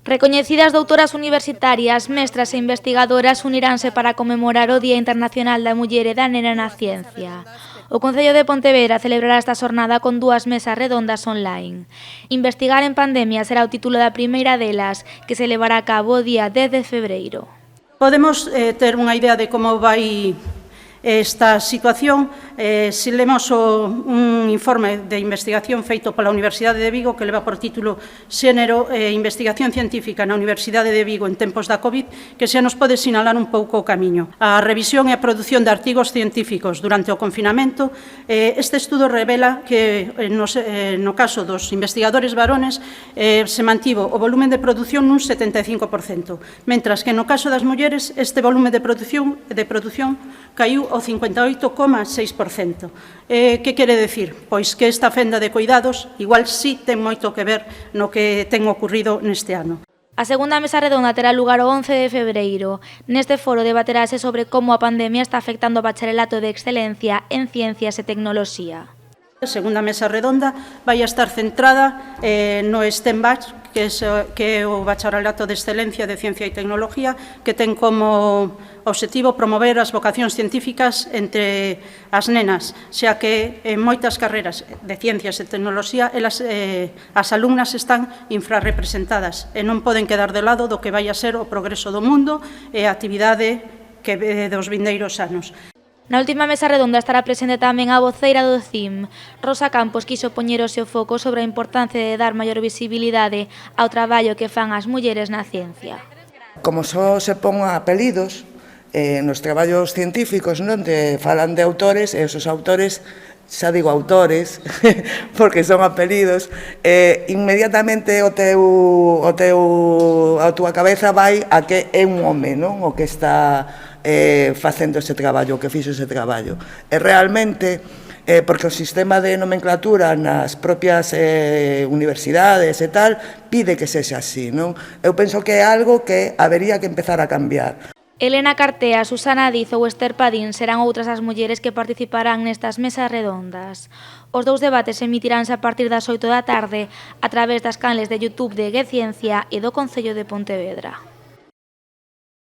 Recoñecidas doutoras universitarias, mestras e investigadoras uniranse para conmemorar o Día Internacional da Muller e da Nena na Ciencia. O Concello de Pontevedra celebrará esta xornada con 2 mesas redondas online. Investigar en pandemia será o título da primeira delas, que se levará a cabo o día 10 de febreiro. Podemos ter unha idea de como vai esta situación se lemos un informe de investigación feito pola Universidade de Vigo que leva por título Xénero e Investigación Científica na Universidade de Vigo en tempos da COVID, que xa nos pode sinalar un pouco o camiño. A revisión e a produción de artigos científicos durante o confinamento, este estudo revela que no caso dos investigadores varones se mantivo o volumen de produción nun 75%, mentras que no caso das mulleres este volume de produción caiu ao 58,6%. Que quere decir? Pois que esta fenda de cuidados igual sí ten moito que ver no que ten ocurrido neste ano. A segunda mesa redonda terá lugar o 11 de febreiro. Neste foro debaterase sobre como a pandemia está afectando o bacharelato de excelencia en ciencias e tecnoloxía. A segunda mesa redonda vai a estar centrada no STEM-BAC, que é o Bacharelato de Excelencia de Ciencia e Tecnología, que ten como obxectivo promover as vocacións científicas entre as nenas, xa que en moitas carreras de ciencias e tecnoloxía as alumnas están infrarrepresentadas e non poden quedar de lado do que vai a ser o progreso do mundo e a actividade dos vindeiros anos. Na última mesa redonda estará presente tamén a voceira do CIM. Rosa Campos quiso poñer o seu foco sobre a importancia de dar maior visibilidade ao traballo que fan as mulleres na ciencia. Como só se pon apelidos nos traballos científicos, non te falan de autores, e esos autores, xa digo autores, porque son apelidos, inmediatamente a túa cabeza vai a que é un home, non? O que está facendo ese traballo, o que fixo ese traballo. E realmente, porque o sistema de nomenclatura nas propias universidades e tal, pide que sexa así, non? Eu penso que é algo que habería que empezar a cambiar. Elena Cartea, Susana Diz ou Esther Padín serán outras as mulleres que participarán nestas mesas redondas. Os dous debates emitiránse a partir das 8 da tarde a través das canles de YouTube de GECiencia e do Concello de Pontevedra.